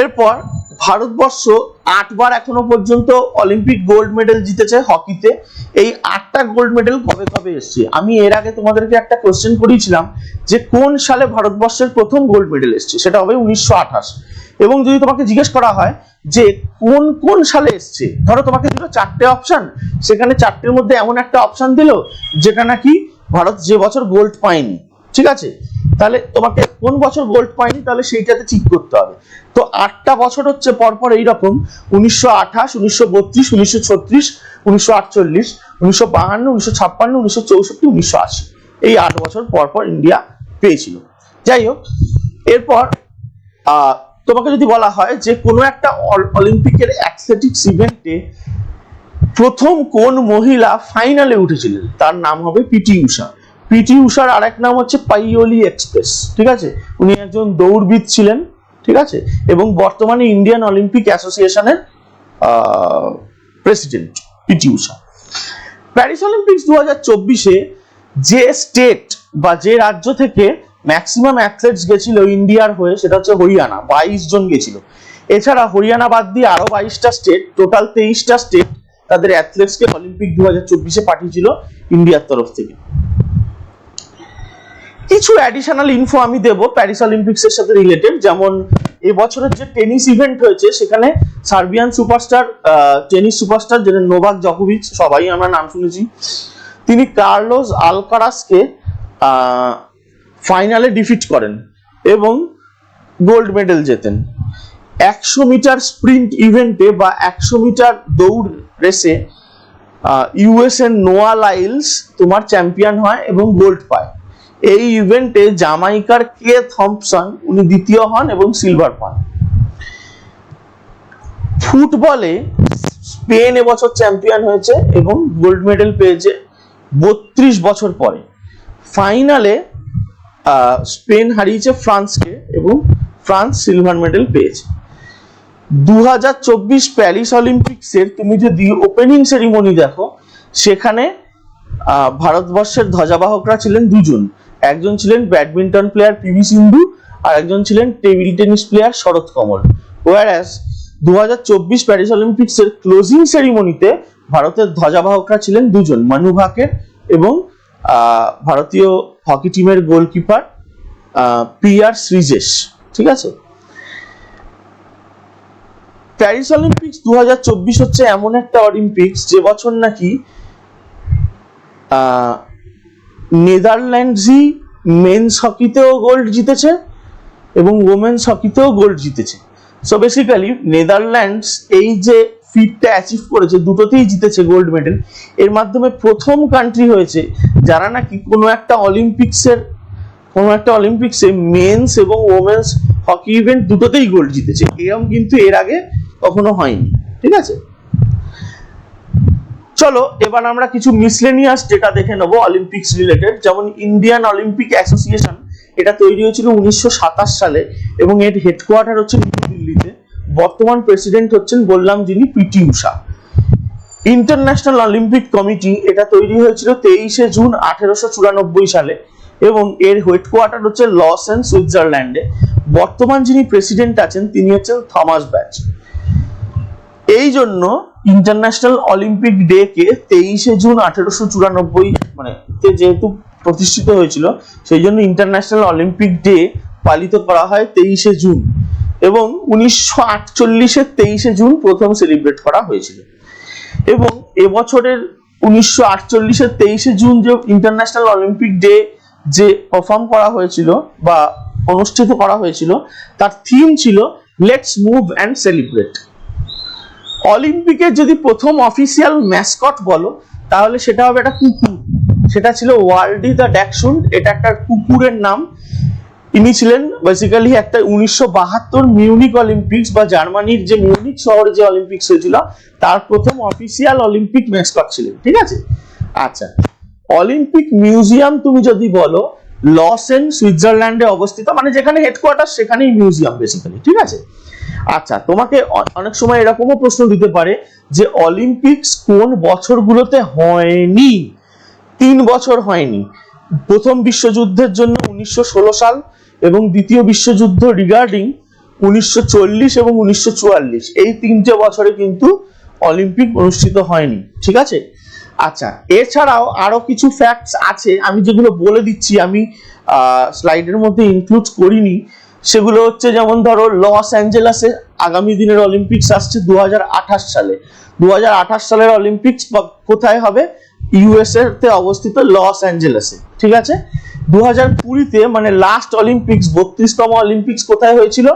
এরপর ভারতবর্ষ 8 বার এখনো পর্যন্ত অলিম্পিক গোল্ড মেডেল জিতেছে হকিতে। এই 8টা গোল্ড মেডেল কবে কবে এসছে? আমি এর আগে তোমাদেরকে একটা কোশ্চেন করেছিলাম যে কোন সালে ভারতবর্ষের প্রথম গোল্ড মেডেল এসছে, সেটা হবে 1928। এবং যদি তোমাকে জিজ্ঞেস করা হয় যে কোন কোন সালে এসছে, ধরো তোমাকে দিল 4টে অপশন, সেখানে 4টের মধ্যে এমন একটা অপশন দিল যেটা নাকি ভারত যে বছর গোল্ড পায়নি। ঠিক আছে, তাহলে তোমাকে কোন বছর গোল্ড পায়নি তাহলে সেইটাতে ঠিক করতে হবে। তো 8টা বছর হচ্ছে পরপর এইরকম: 1928, 1932, 1936, 1948, 1952, 1956, 1964, 1980। এই 8 বছর পরপর ইন্ডিয়া পেয়েছিল। যাই হোক, এরপর তোমাকে যদি বলা হয় যে কোনো একটা অলিম্পিকের অ্যাথলেটিক্স ইভেন্টে প্রথম কোন মহিলা ফাইনালে উঠেছিলেন, তার নাম হবে পিটি উষা। পিটি উষার আরেক নাম হচ্ছে পাইওলি এক্সপ্রেস। ঠিক আছে, উনি একজন দৌড়বিদ ছিলেন। ঠিক আছে, এবং বর্তমানে ইন্ডিয়ান অলিম্পিক অ্যাসোসিয়েশনের প্রেসিডেন্ট পিটি উষা। প্যারিস অলিম্পিক্স 2024-এ যে স্টেট বা যে রাজ্য থেকে ম্যাক্সিমাম অ্যাথলেটস গেছিল ইন্ডিয়ার হয়ে, সেটা হচ্ছে হরিয়ানা। 22 জন গেছিল। এছাড়া হরিয়ানা বাদ দিয়ে আরো 22টা স্টেট, টোটাল 23টা স্টেট তাদের অ্যাথলেটসকে অলিম্পিক 2024-এ পাঠিয়েছিল ইন্ডিয়ার তরফ থেকে। কিছু অ্যাডিশনাল ইনফো আমি দেব প্যারিস অলিম্পিক্স এর সাথে রিলেটেড। যেমন এবছরের যে টেনিস ইভেন্ট হয়েছে, সেখানে সার্বিয়ান সুপারস্টার, টেনিস সুপারস্টার যেটা নোভাক জকোভিচ, সবাই আমরা নাম শুনেছি, তিনি কার্লোস আলকারাসকে ফাইনালে ডিফিট করেন এবং গোল্ড মেডেল জেতেন। 100 মিটার স্প্রিন্ট ইভেন্টে বা 100 মিটার দৌড় রেসে ইউএস এর নোয়া লাইলস তোমার চ্যাম্পিয়ন হয় এবং গোল্ড পায়। এই ইভেন্টে জামাইকার কে থম্পসন উনি দ্বিতীয় হন এবং সিলভার পান। ফুটবলে স্পেন এবছর চ্যাম্পিয়ন হয়েছে এবং গোল্ড মেডেল পেয়েছে 32 বছর পরে। ফাইনালে স্পেন হারিয়েছে ফ্রান্সকে এবং ফ্রান্স সিলভার মেডেল পেয়েছে। 2024 প্যারিস অলিম্পিক্সের তুমি যদি ওপেনিং সেরিমনি দেখো, সেখানে ভারতবর্ষের ধ্বজাবাহকরা ছিলেন দুজন, একজন ছিলেন ব্যাডমিন্টন প্লেয়ার পিভি সিন্ধু আর একজন ছিলেন টেবিল টেনিস প্লেয়ার শরৎ কমল। ওয়ারাস 2024 প্যারিস অলিম্পিক্সের ক্লোজিং সেরিমনিতে ভারতের ধ্বজাবাহকরা ছিলেন দুজন, মানু ভাকের এবং ভারতীয় হকি টিমের গোলকিপার পি.আর. শ্রীজেশ। ঠিক আছে, প্যারিস অলিম্পিক্স 2024 হচ্ছে এমন একটা অলিম্পিক্স যে বছর নাকি নেদারল্যান্ডসই মেন্স হকিতেও গোল্ড জিতেছে এবং ওমেন্স হকিতেও গোল্ড জিতেছে। সো বেসিক্যালি নেদারল্যান্ডস এই যে ফিটটা অ্যাচিভ করেছে, দুটোতেই জিতেছে গোল্ড মেডেল। এর মাধ্যমে প্রথম কান্ট্রি হয়েছে যারা নাকি কোনো একটা অলিম্পিক্সে মেন্স এবং ওমেন্স হকি ইভেন্ট দুটোতেই গোল্ড জিতেছে। এরকম কিন্তু এর আগে কখনো হয়নি। ঠিক আছে, চলো এবার আমরা কিছু মিসলেনিয়াস ডেটা দেখে নেবো অলিম্পিক্স রিলেটেড। যেমন ইন্ডিয়ান অলিম্পিক অ্যাসোসিয়েশন, এটা তৈরি হয়েছিল 1927 সালে এবং এর হেডকোয়ার্টার হচ্ছে নিউ দিল্লিতে। বর্তমান প্রেসিডেন্ট হচ্ছেন বললাম যিনি পিটি উষা। ইন্টারন্যাশনাল অলিম্পিক কমিটি, এটা তৈরি হয়েছিল 23 জুন 1894 সালে এবং এর হেডকোয়ার্টার হচ্ছে লসেন সুইজারল্যান্ডে। বর্তমান যিনি প্রেসিডেন্ট আছেন তিনি হচ্ছেন থমাস ব্যাচ। এই জন্য ইন্টারন্যাশনাল অলিম্পিক ডে কে 23 জুন 1894 মানে যেহেতু প্রতিষ্ঠিত হয়েছিল, সেই জন্য ইন্টারন্যাশনাল অলিম্পিক ডে পালিত করা হয় 23 জুন এবং 1948 23 জুন প্রথম সেলিব্রেট করা হয়েছিল। এবং এবছরের 1948 23 জুন যে ইন্টারন্যাশনাল অলিম্পিক ডে যে পারফর্ম করা হয়েছিল বা অনুষ্ঠিত করা হয়েছিল, তার থিম ছিল লেটস মুভ অ্যান্ড সেলিব্রেট। অলিম্পিকের যদি প্রথম অফিসিয়াল ম্যাসকট বলো তাহলে সেটা হবে একটা কুকুর, সেটা ছিল ওয়ার্ল্ডি দ্য ড্যাকশুন্ড। এটা একটা কুকুরের নাম। ইনি ছিলেন বেসিক্যালি একটা 1972 মিউনিক অলিম্পিক্স বা জার্মানির যে মিউনিক শহরে যে অলিম্পিক্স হয়েছিল তার প্রথম অফিসিয়াল অলিম্পিক ম্যাসকট ছিলেন। ঠিক আছে, আচ্ছা অলিম্পিক মিউজিয়াম তুমি যদি বলো, লসেন সুইজারল্যান্ডে অবস্থিত, মানে যেখানে হেডকোয়ার্টার সেখানেই মিউজিয়াম বেসিক্যালি। ঠিক আছে, আচ্ছা তোমাকে অনেক সময় এরকমও প্রশ্ন দিতে পারে যে অলিম্পিক্স কোন বছরগুলোতে হয়নি। 3 বছর হয়নি। প্রথম বিশ্বযুদ্ধের জন্য 1916 সাল এবং দ্বিতীয় বিশ্বযুদ্ধ রিগার্ডিং 1940 এবং 1944, এই 3টে বছরে কিন্তু অলিম্পিক অনুষ্ঠিত হয়নি। ঠিক আছে, আচ্ছা এছাড়াও আরো কিছু ফ্যাক্টস আছে আমি যেগুলো বলে দিচ্ছি, আমি স্লাইডের মধ্যে ইনক্লুড করিনি। সেগুলো হচ্ছে যেমন ধরো লস অ্যাঞ্জেলাসে আগামী দিনের অলিম্পিক্স আসছে 2028 সালে। 2028 সালের অলিম্পিক্স কোথায় হবে? ইউএসএ তে অবস্থিত লস অ্যাঞ্জেলাসে। ঠিক আছে, 2020-তে মানে লাস্ট অলিম্পিক্স 32তম অলিম্পিক্স কোথায় হয়েছিল?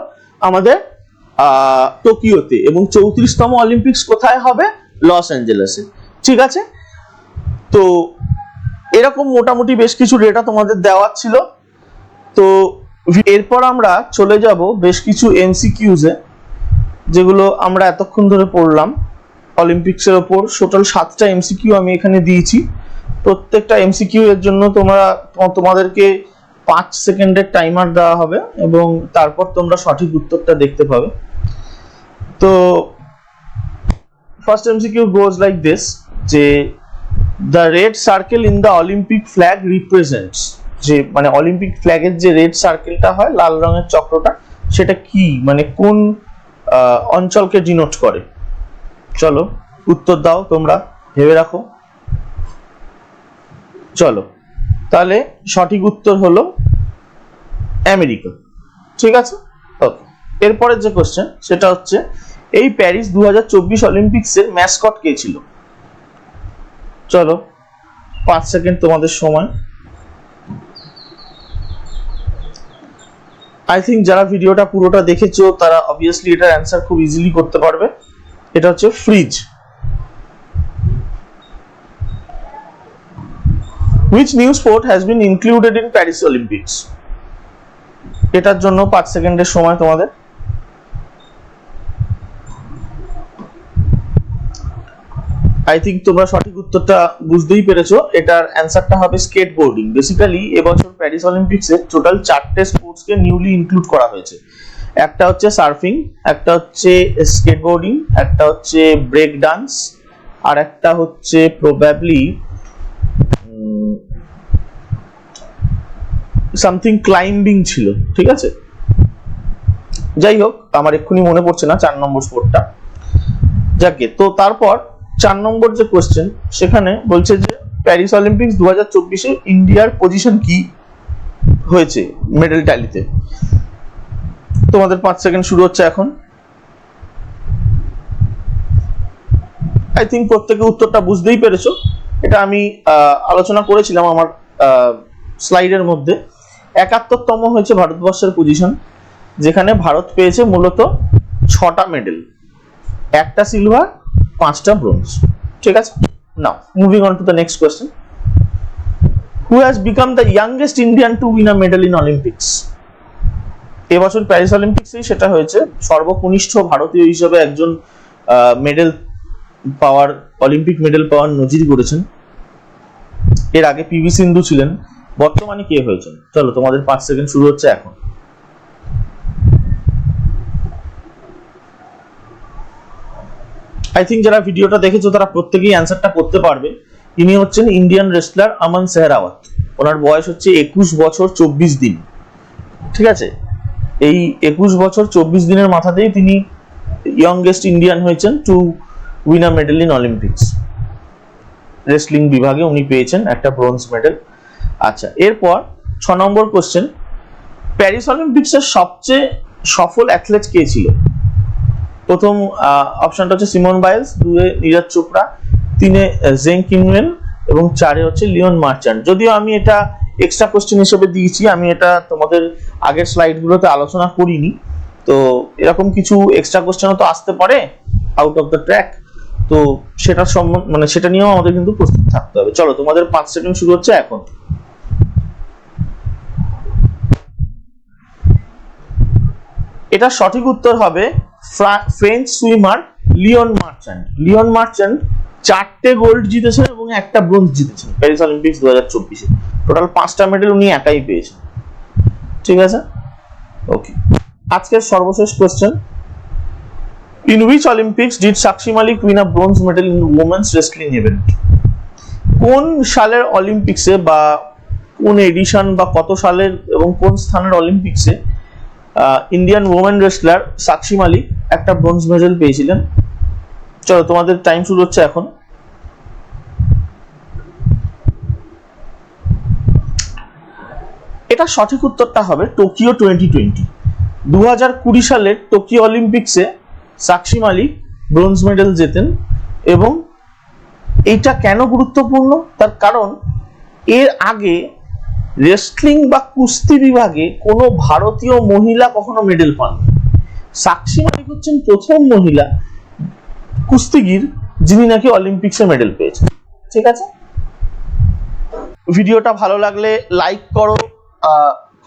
আমাদের টোকিওতে। এবং 34তম অলিম্পিক্স কোথায় হবে? লস অ্যাঞ্জেলাসে। ঠিক আছে, তো এরকম মোটামুটি বেশ কিছু ডেটা তোমাদের দেওয়া ছিল। তো এরপর আমরা চলে যাব বেশ কিছু এমসিকিউজে, যেগুলো আমরা এতক্ষণ ধরে পড়লাম অলিম্পিক্সের ওপর। টোটাল 7টা এমসিকিউ আমি এখানে দিয়েছি। প্রত্যেকটা এমসিকিউ এর জন্য তোমাদেরকে 5 সেকেন্ডের টাইমার দেওয়া হবে এবং তারপর তোমরা সঠিক উত্তরটা দেখতে পাবে। তো first MCQ goes like this, যে the red circle in the Olympic flag represents, যে মানে অলিম্পিক ফ্ল্যাগের যে রেড সার্কেলটা হয় লাল রঙের চক্রটা, সেটা কি মানে কোন অঞ্চলকে ডিনোট করে? চলো উত্তর দাও, তোমরা ভেবে রাখো। চলো তাহলে সঠিক উত্তর হলো আমেরিকা। ঠিক আছে, ওকে। এরপরের যে কোশ্চেন সেটা হচ্ছে এই প্যারিস 2024 অলিম্পিক্সের ম্যাসকট কে ছিল? চলো 5 সেকেন্ড তোমাদের সময়। আই থিঙ্ক যারা ভিডিওটা পুরোটা দেখেছো তারা অবভিয়াসলি এটার অ্যান্সার খুব ইজিলি করতে পারবে। এটা হচ্ছে fridge. Which new sport has been included in Paris Olympics? এটার জন্য 5 সেকেন্ডের সময় তোমাদের। আই থিঙ্ক তোমরা সঠিক উত্তরটা বুঝতেই পেরেছো। এটার অ্যান্সারটা হবে স্কেটবোর্ডিং। বেসিক্যালি এবছর প্যারিস অলিম্পিক্সে টোটাল 4টে স্পোর্টসকে নিউলি ইনক্লুড করা হয়েছে। একটা হচ্ছে সার্ফিং, একটা হচ্ছে স্কেটবোর্ডিং, একটা হচ্ছে ব্রেক ডান্স, আর একটা হচ্ছে প্রবাবলি সামথিং ক্লাইম্বিং ছিল, ঠিক আছে। যাই হোক, আমার এক্ষুনি মনে পড়ছে না 4 নম্বর স্পোর্টটা। যাকে তো তারপর 4 নম্বর যে কোশ্চেন, সেখানে বলছে যে প্যারিস অলিম্পিক্স 2024-এ ইন্ডিয়ার পজিশন কি হয়েছে মেডেল ট্যালিতে। তোমাদের 5 সেকেন্ড শুরু হচ্ছে এখন। আই থিঙ্ক প্রত্যেকে উত্তরটা বুঝতেই পেরেছো। এটা আমি আলোচনা করেছিলাম আমার স্লাইডের মধ্যে। 71তম হয়েছে ভারতবর্ষের পজিশন, যেখানে ভারত পেয়েছে মূলত 6টা মেডেল, 1টা সিলভার, 5টা ব্রোঞ্জ, ঠিক আছে। নাও moving on to the next question. Who has become the youngest Indian to win a medal in Olympics? এবছর প্যারিস অলিম্পিক্সেই সেটা হয়েছে। সর্বকনিষ্ঠ ভারতীয় হিসেবে একজন মেডেল পাওয়ার, অলিম্পিক মেডেল পাওয়ার নজির করেছেন। এর আগে পিভি সিন্ধু ছিলেন, বর্তমানে কে হয়েছেন? চলো তোমাদের 5 সেকেন্ড শুরু হচ্ছে এখন। আই থিঙ্ক যারা ভিডিওটা দেখেছো তারা প্রত্যেকেই অ্যান্সারটা করতে পারবে। ইনি হচ্ছেন ইন্ডিয়ান রেসলার আমান সেহরাওয়াত। ওনার বয়স হচ্ছে 21 বছর 24 দিন, ঠিক আছে। এই 21 বছর 24 দিনের মাথাতেই তিনি ইয়ংগেস্ট ইন্ডিয়ান হয়েছেন to win a medal in Olympics. Wrestling বিভাগে উনি পেয়েছেন একটা ব্রোঞ্জ মেডেল। আচ্ছা, এরপর 6 নম্বর কোশ্চেন। প্যারিস অলিম্পিক্সের সবচেয়ে সফল অ্যাথলেট কে ছিল? প্রথম অপশনটা হচ্ছে সিমন বাইলস, 2-এ নীরজ চোপড়া, 3-এ জেং কিংওয়েন এবং 4-এ হচ্ছে লিওন মার্চান্ট। যদিও আমি এটা এক্সট্রা কোশ্চেন হিসেবে দিয়েছি, আমি এটা তোমাদের আগের স্লাইডগুলোতে আলোচনা করিনি। তো এরকম কিছু এক্সট্রা কোশ্চেনও তো আসতে পারে আউট অফ দ্য ট্র্যাক, তো সেটা মানে সেটা নিয়েও আমাদের কিন্তু প্রস্তুত থাকতে হবে। চলো তোমাদের 5 সেকেন্ড শুরু হচ্ছে এখন। এটা সঠিক উত্তর হবে French swimmer Leon Marchand. Leon Marchand 4টে গোল্ড জিতেছেন এবং 1টা ব্রোঞ্জ জিতেছেন প্যারিস অলিম্পিক্স 2024-এ। টোটাল 5টা মেডেল উনি একাই পেয়েছেন, ঠিক আছে। ওকে, আজকের সর্বশেষ question. In which Olympics did Sakshi Malik win a bronze medal in women's wrestling event? কোন সালের অলিম্পিক্সে বা কোন এডিশন বা কত সালের এবং কোন স্থানের অলিম্পিক্সে ইন্ডিয়ান ওমেন রেসলার সাক্ষী মালিক একটা ব্রোঞ্জ মেডেল পেয়েছিলেন? চলো তোমাদের টাইম শুরু হচ্ছে এখন। এটা সঠিক উত্তরটা হবে টোকিও 2020। 2020 সালের টোকিও অলিম্পিক্সে সাক্ষী মালিক ব্রোঞ্জ মেডেল জেতেন। এবং এইটা কেন গুরুত্বপূর্ণ? তার কারণ এর আগে রেসলিং বা কুস্তি বিভাগে কোনো ভারতীয় মহিলা কখনো মেডেল পান। সাক্ষী মালিক হচ্ছেন প্রথম মহিলা কুস্তিগির যিনি নাকি অলিম্পিক্সে মেডেল পেয়েছেন, ঠিক আছে। ভিডিওটা ভালো লাগলে লাইক করো,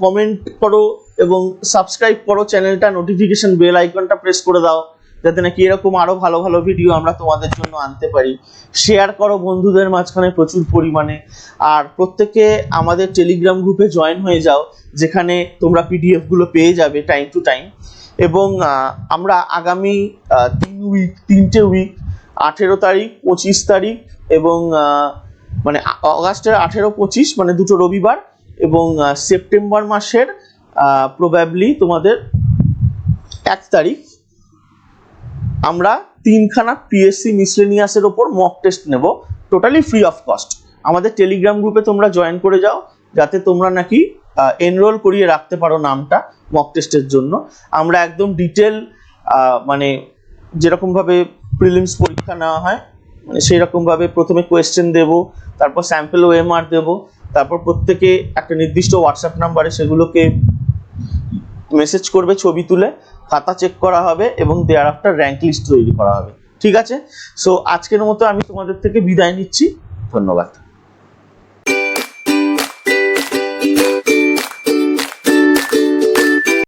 কমেন্ট করো এবং সাবস্ক্রাইব করো চ্যানেলটা, নোটিফিকেশন বেল আইকনটা প্রেস করে দাও, যাতে নাকি এরকম আরো ভালো ভালো ভিডিও আমরা তোমাদের জন্য আনতে পারি। শেয়ার করো বন্ধুদের মাঝখানে প্রচুর পরিমাণে। আর প্রত্যেকে আমাদের টেলিগ্রাম গ্রুপে জয়েন হয়ে যাও, যেখানে তোমরা পিডিএফ গুলো পেয়ে যাবে টাইম টু টাইম। এবং আমরা আগামী 3টে উইক 18 তারিখ, 25 তারিখ এবং মানে অগাস্টের 18-25 মানে 2টো রবিবার, এবং সেপ্টেম্বর মাসের প্রবাবলি তোমাদের 1 তারিখ আমরা 3খানা পিএসসি মিসলেনিয়াসের ওপর মক টেস্ট নেব, টোটালি ফ্রি অফ কস্ট। আমাদের টেলিগ্রাম গ্রুপে তোমরা জয়েন করে যাও, যাতে তোমরা নাকি এনরোল করিয়ে রাখতে পারো নামটা মক টেস্টের জন্য। আমরা একদম ডিটেল মানে যেরকম ভাবে প্রিলিমস পরীক্ষা নেওয়া হয় মানে সেই রকম ভাবে প্রথমে কোয়েশ্চেন দেব, তারপর স্যাম্পল ওএমআর দেব, তারপর প্রত্যেকে একটা নির্দিষ্ট হোয়াটসঅ্যাপ নাম্বারে সেগুলোকে মেসেজ করবে ছবি তুলে, খাতা চেক করা হবে এবং দেয়ার আফটার র্যাঙ্ক লিস্ট তৈরি করা হবে, ঠিক আছে। সো আজকের মতো আমি তোমাদের থেকে বিদায় নিচ্ছি, ধন্যবাদ।